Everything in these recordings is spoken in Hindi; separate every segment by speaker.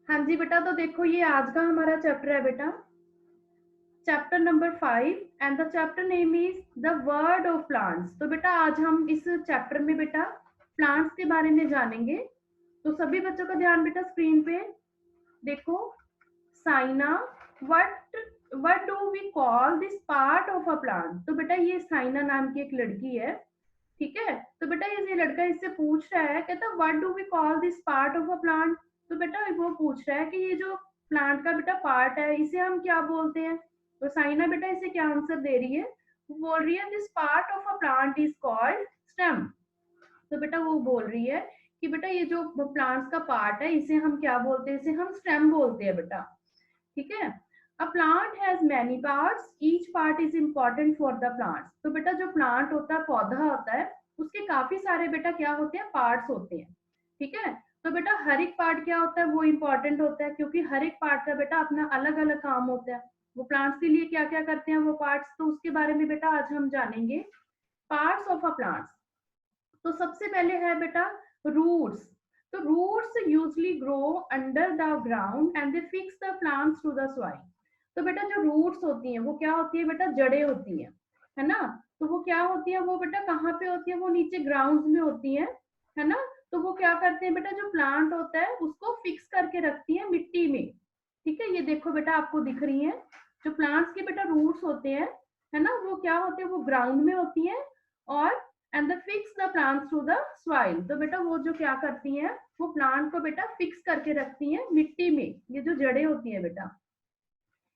Speaker 1: हाँ जी बेटा, तो देखो ये आज का हमारा चैप्टर है बेटा, chapter number 5 and the chapter name is the word of plants. तो बेटा आज हम इस चैप्टर में बेटा प्लांट्स के बारे में जानेंगे। तो सभी बच्चों का ध्यान बेटा स्क्रीन पे देखो। Saina, what what do we call this part of a plant. तो बेटा ये साइना नाम की एक लड़की है, ठीक है। तो बेटा ये लड़का इससे पूछ रहा है, कहता what do we call this part of a plant. तो बेटा वो पूछ रहा है कि ये जो प्लांट का बेटा पार्ट है इसे हम क्या बोलते हैं। तो साइना बेटा इसे क्या आंसर दे रही है, वो बोल रही है this part of a plant is called stem. तो बेटा वो बोल रही है कि बेटा ये जो प्लांट्स का पार्ट है इसे हम क्या बोलते हैं, इसे हम स्टेम बोलते हैं बेटा, ठीक है। A plant has many parts, each part is important for the plants. तो बेटा जो प्लांट होता है, पौधा होता है, उसके काफी सारे बेटा क्या होते हैं, पार्ट्स होते हैं, ठीक है। तो बेटा हर एक पार्ट क्या होता है, वो इम्पोर्टेंट होता है, क्योंकि हर एक पार्ट का बेटा अपना अलग अलग काम होता है। वो प्लांट्स के लिए क्या क्या करते हैं वो पार्ट्स, तो उसके बारे में बेटा आज हम जानेंगे। Parts of a plants. तो सबसे पहले है बेटा रूट्स। तो roots usually grow under the ground and they fix the plants to the soil. तो बेटा जो रूट्स होती हैं वो क्या होती है बेटा, जड़ें होती हैं, है ना। तो वो क्या होती है, वो बेटा कहाँ पे होती है, वो नीचे ग्राउंड में होती है ना। तो वो क्या करते हैं बेटा, जो प्लांट होता है उसको फिक्स करके रखती है मिट्टी में, ठीक है। ये देखो बेटा आपको दिख रही है, जो प्लांट्स के बेटा रूट्स होते हैं, है ना, वो क्या होते हैं, वो ग्राउंड में होती हैं और and the fix the plants to the soil. तो बेटा वो जो क्या करती हैं, वो प्लांट को बेटा फिक्स करके रखती हैं मिट्टी में, ये जो जड़ें होती है बेटा।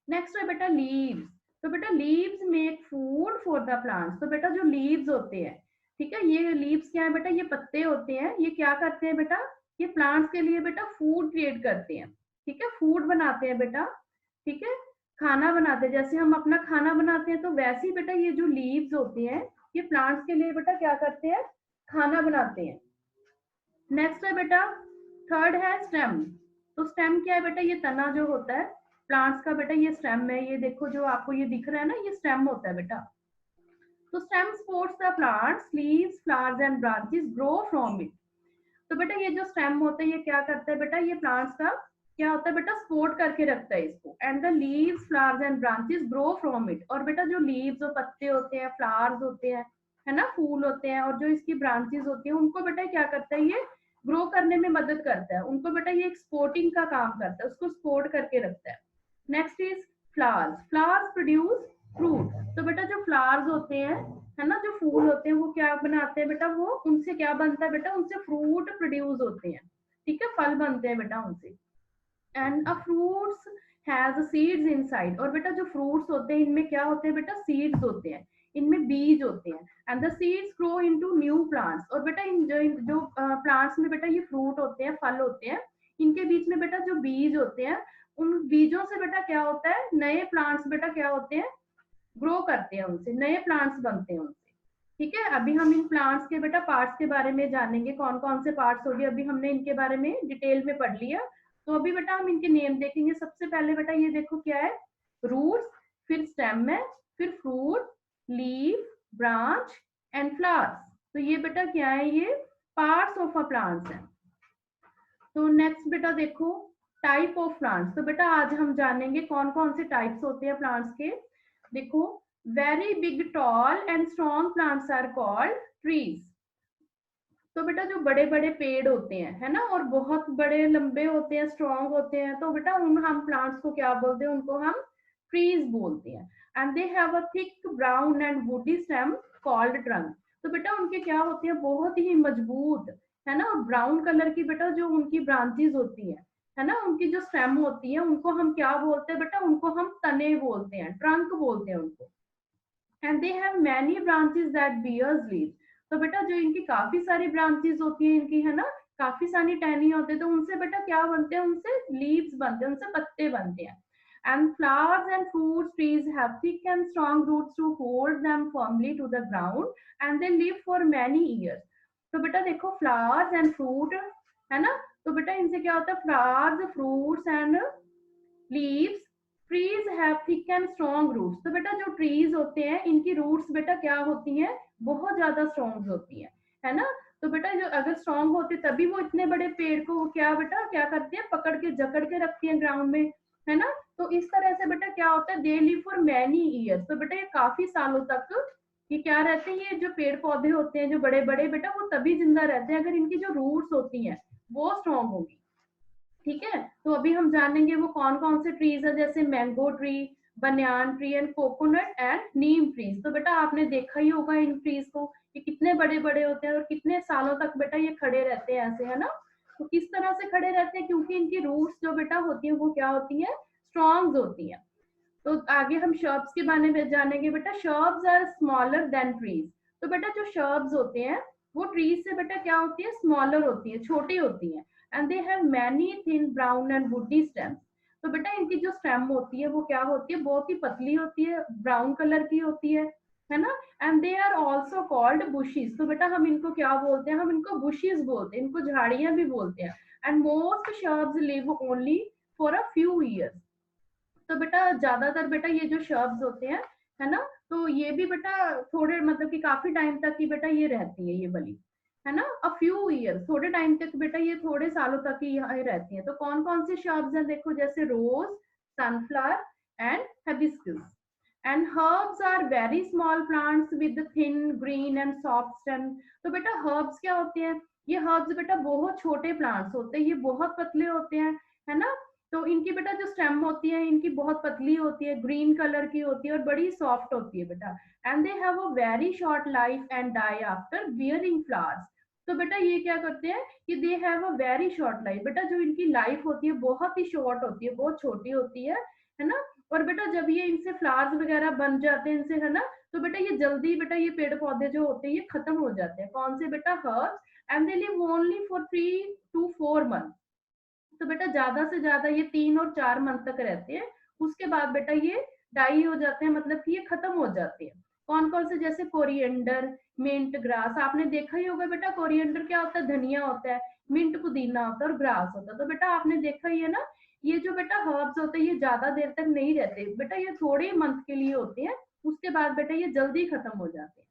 Speaker 1: नेक्स्ट है बेटा लीव्स। तो बेटा leaves make food for the plants. तो बेटा जो लीव्स होते हैं, ठीक है, ये लीव्स क्या है बेटा, ये पत्ते होते हैं, ये क्या करते हैं बेटा, ये प्लांट्स के लिए बेटा फूड क्रिएट करते हैं, ठीक है, फूड बनाते हैं बेटा, ठीक है, खाना बनाते हैं। जैसे हम अपना खाना बनाते हैं तो वैसे ही बेटा ये जो लीव्स होते हैं, ये प्लांट्स के लिए बेटा क्या करते हैं, खाना बनाते हैं। नेक्स्ट है बेटा, थर्ड है स्टेम। तो स्टेम क्या है बेटा, ये तना जो होता है प्लांट्स का बेटा, ये स्टेम है। ये देखो जो आपको ये दिख रहा है ना, ये स्टेम होता है बेटा। तो stem supports the plants, leaves, flowers and branches grow from it. तो बेटा ये जो स्टेम होता है ये क्या करता है बेटा, ये प्लांट्स का क्या होता है बेटा, सपोर्ट करके रखता है इसको। And the leaves, flowers and branches grow from it. और बेटा जो लीव्स और पत्ते होते हैं, फ्लावर्स होते हैं, है ना, फूल होते हैं, और जो इसकी ब्रांचेस होती हैं उनको बेटा क्या करता है, ये ग्रो करने में मदद करता है उनको बेटा, ये एक सपोर्टिंग का काम करता है, उसको सपोर्ट करके रखता है। Next is flowers. Flowers produce fruit. तो बेटा जो फ्लावर्स होते हैं, है ना, जो फूल होते हैं वो क्या बनाते हैं बेटा, वो उनसे क्या बनता है बेटा, उनसे फ्रूट प्रोड्यूस होते हैं, ठीक है, फल बनते हैं बेटा उनसे। And a fruits has seeds inside. और बेटा जो फ्रूट्स होते हैं इनमें क्या होते हैं बेटा, सीड्स होते हैं, इनमें बीज होते हैं। And the seeds grow into new plants. और बेटा इन जो प्लांट्स में बेटा ये फ्रूट होते हैं, फल होते हैं, इनके बीच में बेटा जो बीज होते हैं, उन बीजों से बेटा क्या होता है, नए प्लांट्स बेटा क्या होते हैं, ग्रो करते हैं, उनसे नए प्लांट्स बनते हैं उनसे, ठीक है। अभी हम इन प्लांट्स के बेटा पार्ट्स के बारे में जानेंगे, कौन कौन से पार्ट्स होंगे, अभी हमने इनके बारे में डिटेल में पढ़ लिया। तो अभी बेटा हम इनके नेम देखेंगे। सबसे पहले बेटा ये देखो क्या है, रूट्स, फिर स्टेम है, फिर fruit, leave, branch and flowers. तो ये बेटा क्या है, ये पार्ट्स ऑफ अ प्लांट्स है। तो नेक्स्ट बेटा देखो टाइप ऑफ प्लांट्स। तो बेटा आज हम जानेंगे कौन कौन से टाइप्स होते हैं प्लांट्स के। देखो, very big, tall and strong plants are called trees. तो बेटा जो बड़े बड़े पेड़ होते हैं, है ना, और बहुत बड़े लंबे होते हैं, स्ट्रॉन्ग होते हैं, तो बेटा उन हम प्लांट्स को क्या बोलते हैं, उनको हम ट्रीज बोलते हैं। And they have a thick brown and woody stem called trunk. तो बेटा उनके क्या होते हैं, बहुत ही मजबूत, है ना, और ब्राउन कलर की बेटा जो उनकी ब्रांचेस होती है ना, उनकी जो स्टेम होती है उनको हम क्या बोलते हैं बेटा, उनको हम तने बोलते हैं, ट्रंक बोलते हैं उनको। And they have many branches that bears leaves. तो बेटा जो इनकी काफी सारी ब्रांचेस होती है इनकी, है ना, काफी सारी टहनी होते हैं, तो उनसे बेटा क्या बनते हैं, उनसे लीव्स बनते हैं, उनसे पत्ते बनते हैं। And flowers and fruit trees have thick and strong roots to hold them firmly to the ground and they live for many years. तो बेटा देखो फ्लावर्स एंड फ्रूट, है ना, तो बेटा इनसे क्या होता है, flowers, fruits and leaves, trees have thick and strong roots. तो बेटा जो ट्रीज होते हैं इनकी रूट्स बेटा क्या होती हैं, बहुत ज्यादा स्ट्रॉन्ग होती है ना। तो बेटा जो अगर स्ट्रांग होते तभी वो इतने बड़े पेड़ को क्या बेटा क्या करते हैं, पकड़ के जकड़ के रखती हैं ग्राउंड में, है ना। तो इस तरह से बेटा क्या होता है, दे लिव फॉर मैनी ईयर्स। तो बेटा ये काफी सालों तक ये क्या रहते हैं, ये जो पेड़ पौधे होते हैं जो बड़े बड़े बेटा वो तभी जिंदा रहते हैं अगर इनकी जो रूट्स होती हैं वो स्ट्रांग होगी। ठीक है, तो अभी हम जानेंगे वो कौन कौन से ट्रीज है, जैसे mango tree, banyan tree and coconut and Neem trees. तो बेटा आपने देखा ही होगा इन ट्रीज को, ये कितने बड़े बड़े होते हैं और कितने सालों तक बेटा ये खड़े रहते हैं ऐसे, है ना। तो किस तरह से खड़े रहते हैं, क्योंकि इनकी रूट्स जो बेटा होती है वो क्या होती है, स्ट्रॉन्ग होती है। तो आगे हम शर्ब्स के बारे में जानेंगे बेटा। Shrubs are smaller than trees. तो बेटा जो शर्ब्स होते हैं वो ट्रीज से बेटा क्या होती है, स्मॉलर होती है, छोटी होती है। And they have many thin brown and woody stems. तो बेटा इनकी जो स्टेम होती है वो क्या होती है, बहुत ही पतली होती है, ब्राउन कलर की होती है ना। And they are also called bushes. तो बेटा हम इनको क्या बोलते हैं, हम इनको बुशीज बोलते हैं, इनको झाड़ियां भी बोलते हैं। And most shrubs live only for a few years. तो बेटा ज्यादातर बेटा ये जो शर्ब्स होते हैं, है ना, तो ये भी बेटा थोड़े मतलब कि काफी टाइम तक ही बेटा ये रहती है ये बली, है ना। अ फ्यू ईयर, थोड़े टाइम तक बेटा ये थोड़े सालों तक ही यहाँ रहती है। तो कौन कौन से शर्ब्स हैं देखो, जैसे rose, sunflower and hibiscus. And herbs are very small plants with thin green and soft stem. तो बेटा हर्ब्स क्या होते हैं, ये हर्ब्स बेटा बहुत छोटे प्लांट्स होते हैं, ये बहुत पतले होते हैं, है ना। तो इनकी बेटा जो स्टेम होती है इनकी बहुत पतली होती है, ग्रीन कलर की होती है और बड़ी सॉफ्ट होती है बेटा। And they have a very short life and die after bearing flowers. तो बेटा ये क्या करते हैं कि they have a very short life, बेटा जो इनकी लाइफ होती है बहुत ही शॉर्ट होती है, बहुत छोटी होती है ना। और बेटा जब ये इनसे फ्लावर्स वगैरह बन जाते हैं इनसे, है ना, तो बेटा ये जल्दी बेटा ये पेड़ पौधे जो होते हैं ये खत्म हो जाते हैं। कौन से बेटा, herbs. And they live only for 3 to 4 months। तो बेटा ज्यादा से ज्यादा ये 3 और 4 मंथ तक रहते हैं, उसके बाद बेटा ये डाई हो जाते हैं, मतलब कि ये खत्म हो जाते हैं। कौन कौन से, जैसे कोरिएंडर, मिंट, ग्रास। आपने देखा ही होगा बेटा, कोरिएंडर क्या होता है, धनिया होता है, मिंट पुदीना होता है और ग्रास होता है। तो बेटा आपने देखा ही है ना, ये जो बेटा हर्ब्स होते हैं ये ज्यादा देर तक नहीं रहते बेटा, ये थोड़े मंथ के लिए होते हैं, उसके बाद बेटा ये जल्दी खत्म हो जाते हैं।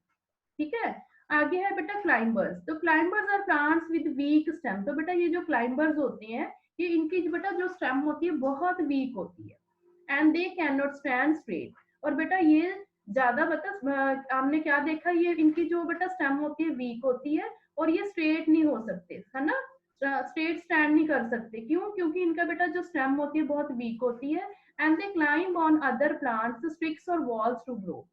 Speaker 1: ठीक है, आगे है बेटा क्लाइंबर्स। तो climbers are plants with weak stem. तो बेटा ये जो क्लाइंबर्स होते हैं ये इनकी जो बेटा जो स्टेम होती है बहुत वीक होती है। And they can not stand straight. और बेटा ये ज्यादा बेटा हमने क्या देखा, ये इनकी जो बेटा स्टेम होती है वीक होती है और ये स्ट्रेट नहीं हो सकते, है ना, स्ट्रेट स्टैंड नहीं कर सकते। क्यों, क्योंकि इनका बेटा जो स्टेम होती है बहुत वीक होती है। And they climb on other plants, sticks और वॉल्स टू ग्रो।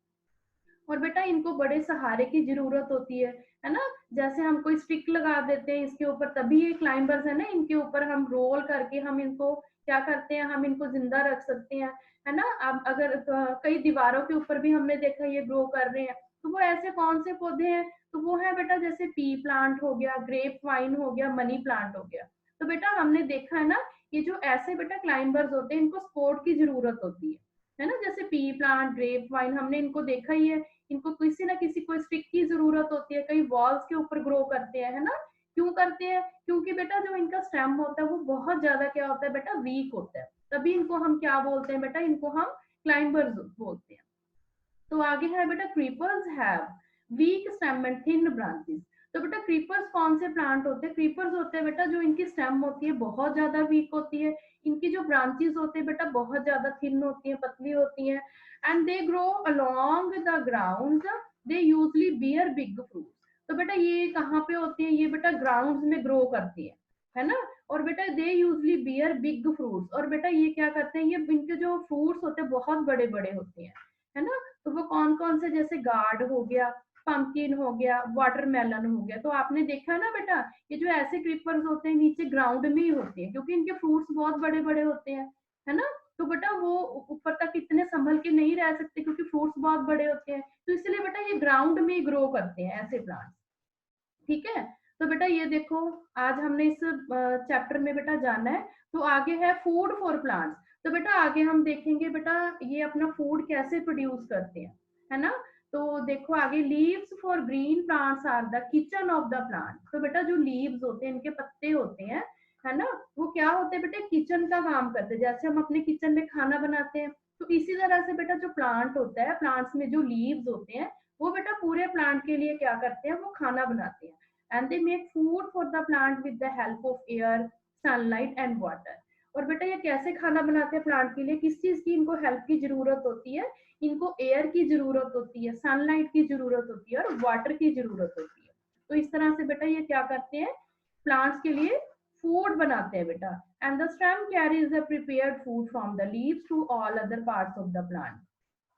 Speaker 1: और बेटा इनको बड़े सहारे की जरूरत होती है ना। जैसे हम कोई स्टिक लगा देते हैं इसके ऊपर, तभी ये क्लाइंबर्स है ना, इनके ऊपर हम रोल करके हम इनको क्या करते हैं, हम इनको जिंदा रख सकते हैं, है ना। अब अगर कई दीवारों के ऊपर भी हमने देखा ये ग्रो कर रहे हैं, तो वो ऐसे कौन से पौधे हैं, तो वो है बेटा जैसे पी प्लांट हो गया, ग्रेप वाइन हो गया, मनी प्लांट हो गया। तो बेटा हमने देखा है ना, ये जो ऐसे बेटा क्लाइंबर्स होते हैं इनको सपोर्ट की जरूरत होती है ना। जैसे पी प्लांट, ग्रेप वाइन, हमने इनको देखा ही है, इनको किसी ना किसी को स्टिक की जरूरत होती है, कई वॉल्स के ऊपर ग्रो करते हैं, है ना। क्यों करते हैं, क्योंकि बेटा जो इनका स्टेम होता है वो बहुत ज्यादा क्या होता है बेटा, वीक होता है, तभी इनको हम क्या बोलते हैं बेटा, इनको हम क्लाइंबर्स बोलते हैं। तो आगे है बेटा, creepers have week stem and thin branches. तो बेटा क्रीपर्स कौन से प्लांट होते हैं, क्रीपर्स होते हैं बेटा जो इनकी स्टेम होती है बहुत ज्यादा वीक होती है, इनकी जो ब्रांचेस होते हैं बेटा बहुत ज्यादा थिन होती है, पतली होती है। And they grow along the ground, they usually bear big fruit. तो बेटा ये कहाँ पे होती है, ये बेटा ग्राउंड में ग्रो करती है ना। और बेटा they usually bear big fruits. और बेटा ये क्या करते हैं, ये इनके जो फ्रूट्स होते हैं बहुत बड़े बड़े होते हैं, है ना। तो वो कौन कौन से, जैसे गार्ड हो गया, पंपकिन हो गया, वाटरमेलन हो गया। तो आपने देखा ना बेटा, ये जो ऐसे क्रीपर्स होते हैं नीचे ग्राउंड में ही होते हैं, क्योंकि इनके फ्रूट्स बहुत बड़े बड़े होते हैं, है ना। तो बेटा वो ऊपर तक इतने संभल के नहीं रह सकते क्योंकि फ्रूट्स बहुत बड़े होते हैं, तो इसलिए बेटा ये ग्राउंड में ही ग्रो करते हैं ऐसे प्लांट। ठीक है, तो बेटा ये देखो, आज हमने इस चैप्टर में बेटा जाना है। तो आगे है फूड फॉर प्लांट्स। तो बेटा आगे हम देखेंगे बेटा ये अपना फूड कैसे प्रोड्यूस करते हैं, है ना। तो देखो आगे, leaves for green plants are the kitchen of the plant. तो बेटा जो लीव्स होते हैं, इनके पत्ते होते हैं, है ना, वो क्या होते हैं बेटा, किचन का काम करते हैं। जैसे हम अपने किचन में खाना बनाते हैं, तो इसी तरह से बेटा जो प्लांट होता है, प्लांट्स में जो लीव्स होते हैं वो बेटा पूरे प्लांट के लिए क्या करते हैं, वो खाना बनाते हैं। And they make food for the plant with the help of air, sunlight and water. और बेटा ये कैसे खाना बनाते हैं प्लांट के लिए, किस चीज की इनको हेल्प की जरूरत होती है, इनको एयर की जरूरत होती है, सनलाइट की जरूरत होती है और वाटर की जरूरत होती है। तो इस तरह से बेटा ये क्या करते हैं, प्लांट्स के लिए फूड बनाते हैं बेटा। And the stem carries the prepared food from the leaves to all other parts of the plant.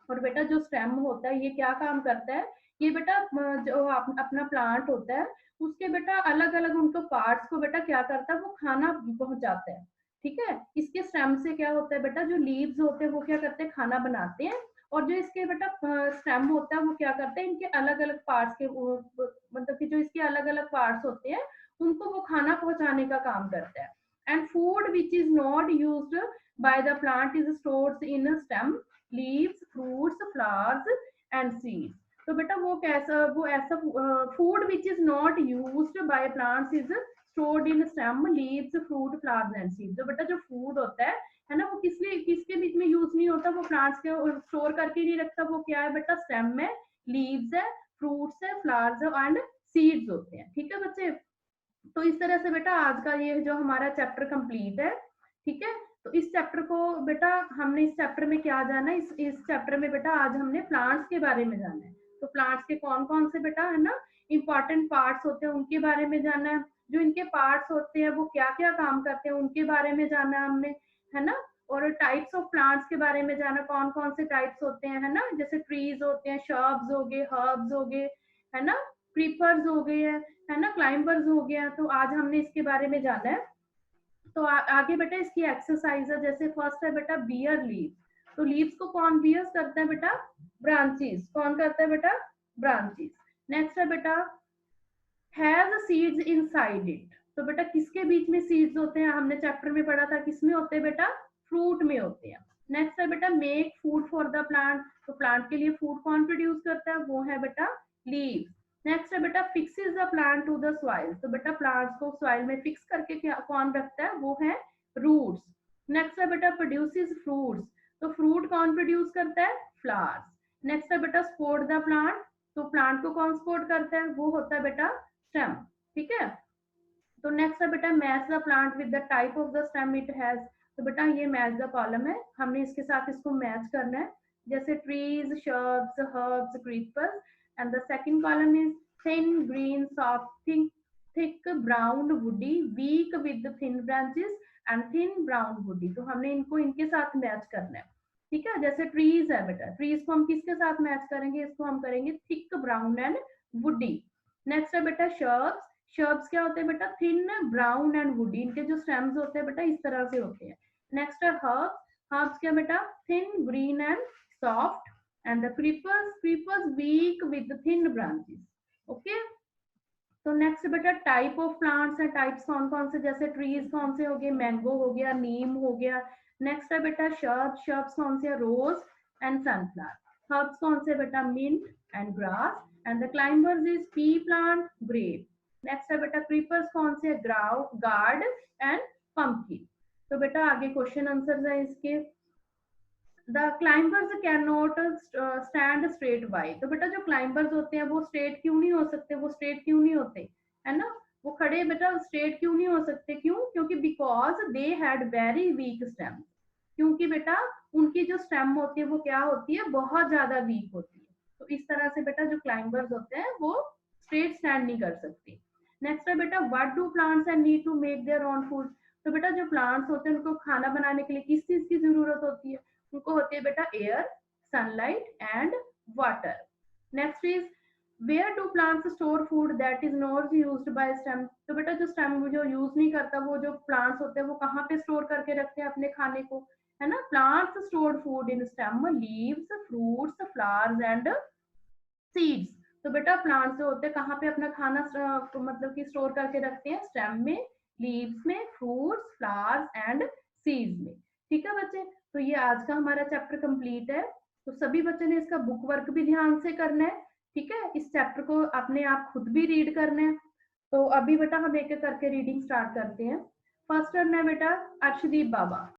Speaker 1: और बेटा जो स्टेम होता है ये क्या काम करता है, ये बेटा जो अपना प्लांट होता है उसके बेटा अलग अलग उनको पार्ट्स को बेटा क्या करता है, वो खाना पहुंचाता है। ठीक है, इसके स्टेम से क्या होता है बेटा, जो लीव्स होते हैं वो क्या करते हैं, खाना बनाते हैं। और जो इसके बेटा स्टेम होता है वो क्या करते हैं, इनके अलग अलग पार्ट्स के मतलब कि जो इसके अलग अलग पार्ट्स होते हैं उनको वो खाना पहुंचाने का काम करता है। And food which is not used by the plant is stored in stem, leaves, fruits, flowers and seeds. तो बेटा वो ऐसा food which is not used by plants is stored in stem, leaves, fruit, flowers and seeds. जो बेटा जो फूड होता है ना, वो किसके बीच में यूज नहीं होता, वो प्लांट्स के स्टोर करके नहीं रखता, वो क्या है बेटा, स्टेम में लीव्स है, फ्रूट्स है, फ्लावर्स है एंड सीड्स होते हैं। ठीक है बच्चे, तो इस तरह से बेटा आज का ये जो हमारा चैप्टर कंप्लीट है। ठीक है, तो इस चैप्टर को बेटा हमने इस चैप्टर में क्या जाना है, इस चैप्टर में बेटा आज हमने प्लांट्स के बारे में जाना है। तो प्लांट्स के कौन कौन से बेटा है ना इंपॉर्टेंट पार्ट्स होते हैं उनके बारे में जाना है, जो इनके पार्ट्स होते हैं वो क्या क्या काम करते हैं उनके बारे में जाना है हमने, है ना। और टाइप्स ऑफ प्लांट्स के बारे में जाना, कौन कौन से टाइप्स होते हैं, है ना, जैसे ट्रीज होते हैं, शर्ब्स हो गए, हर्ब्स हो गए, है ना, क्रीपर्स हो गए है ना, क्लाइंबर्स हो गया। तो आज हमने इसके बारे में जाना है। तो आगे बेटा इसकी एक्सरसाइज है, जैसे फर्स्ट है बेटा बियर लीव्स। तो लीव्स को कौन बियर्स करता है बेटा, ब्रांचेस। कौन करता है बेटा, ब्रांचेस। नेक्स्ट है बेटा हैज सीड्स इनसाइड इट। तो बेटा किसके बीच में सीड्स होते हैं, हमने चैप्टर में पढ़ा था किसमें होते हैं बेटा, फ्रूट में होते हैं। नेक्स्ट है बेटा make food for the plant. तो प्लांट के लिए फूड कौन प्रोड्यूस करता है, वो है बेटा लीव्स। नेक्स्ट है बेटा fixes the plant to the soil. तो बेटा प्लांट्स को सॉइल में फिक्स करके क्या कौन रखता है, वो है रूट्स। नेक्स्ट है बेटा प्रोड्यूसेस फ्रूट्स। तो फ्रूट कौन प्रोड्यूस करता है, फ्लावर्स। नेक्स्ट है बेटा सपोर्ट द प्लांट। तो प्लांट को कौन सपोर्ट करता है, वो होता है बेटा स्टेम। ठीक है, तो नेक्स्ट है बेटा match the plant with the type of the stem it has. तो बेटा ये मैच द कॉलम है, हमने इसके साथ इसको मैच करना है, जैसे trees, shrubs, herbs, creepers. And the second column is thin green soft thick brown woody weak with thin branches and thin brown woody. तो हमने इनको इनके साथ मैच करना है। ठीक है, जैसे ट्रीज है बेटा, ट्रीज को हम किसके साथ मैच करेंगे, इसको हम करेंगे thick brown and woody. Next है बेटा शर्ब्स। शर्ब्स क्या होते हैं बेटा, थिन ब्राउन एंड वुडी, इनके जो स्टेम्स होते हैं बेटा इस तरह से होते हैं। नेक्स्ट है हर्ब्स। हर्ब्स क्या बेटा, thin green and soft. And the creepers weak with thin branches. Okay, तो नेक्स्ट बेटा टाइप ऑफ प्लांट्स है, टाइप्स कौन कौन से, जैसे ट्रीज कौन से हो गए, मैंगो हो गया, नीम हो गया। नेक्स्ट है बेटा शर्ब्स कौन से, रोज एंड सनफ्लावर। हर्ब्स कौन से बेटा, mint and grass. And the climbers is pea plant, grape. Next है बेटा क्रीपर्स कौन से, गार्ड एंड पंपकिन। तो बेटा आगे क्वेश्चन आंसर है इसके। The climbers can not stand straight by. तो बेटा जो क्लाइंबर्स होते हैं वो स्ट्रेट क्यों नहीं हो सकते, वो स्ट्रेट क्यों नहीं होते, है ना, वो खड़े बेटा स्ट्रेट क्यों नहीं हो सकते, क्यों, क्योंकि because they had very weak stem. क्योंकि बेटा उनकी जो स्टेम होती है वो क्या होती है, बहुत ज्यादा वीक होती है। तो इस तरह से बेटा जो क्लाइंबर्स होते हैं वो स्ट्रेट स्टैंड नहीं कर सकते। नेक्स्ट है बेटा what do plants and need to make their own food. तो बेटा जो प्लांट्स होते हैं उनको खाना बनाने के लिए किस चीज की जरूरत होती है, उनको होती है बेटा air, sunlight and water. Next is where do plants store food that is not used by stem. तो बेटा जो स्टेम जो यूज नहीं करता, वो जो प्लांट्स होते हैं वो कहाँ पे स्टोर करके रखते हैं अपने खाने को, है ना। Plants store food in stem, leaves, fruits, flowers and seeds. तो बेटा प्लांट्स जो होते हैं कहाँ पे अपना खाना मतलब कि स्टोर करके रखते हैं, स्टेम में, लीव्स में, फ्रूट्स, फ्लावर्स एंड सीड्स में। ठीक है बच्चे, तो ये आज का हमारा चैप्टर कंप्लीट है। तो सभी बच्चों ने इसका बुक वर्क भी ध्यान से करना है। ठीक है, इस चैप्टर को अपने आप खुद भी रीड करना है। तो अभी बेटा हम एक एक करके रीडिंग स्टार्ट करते हैं। फर्स्ट करना है बेटा अर्शदीप बाबा।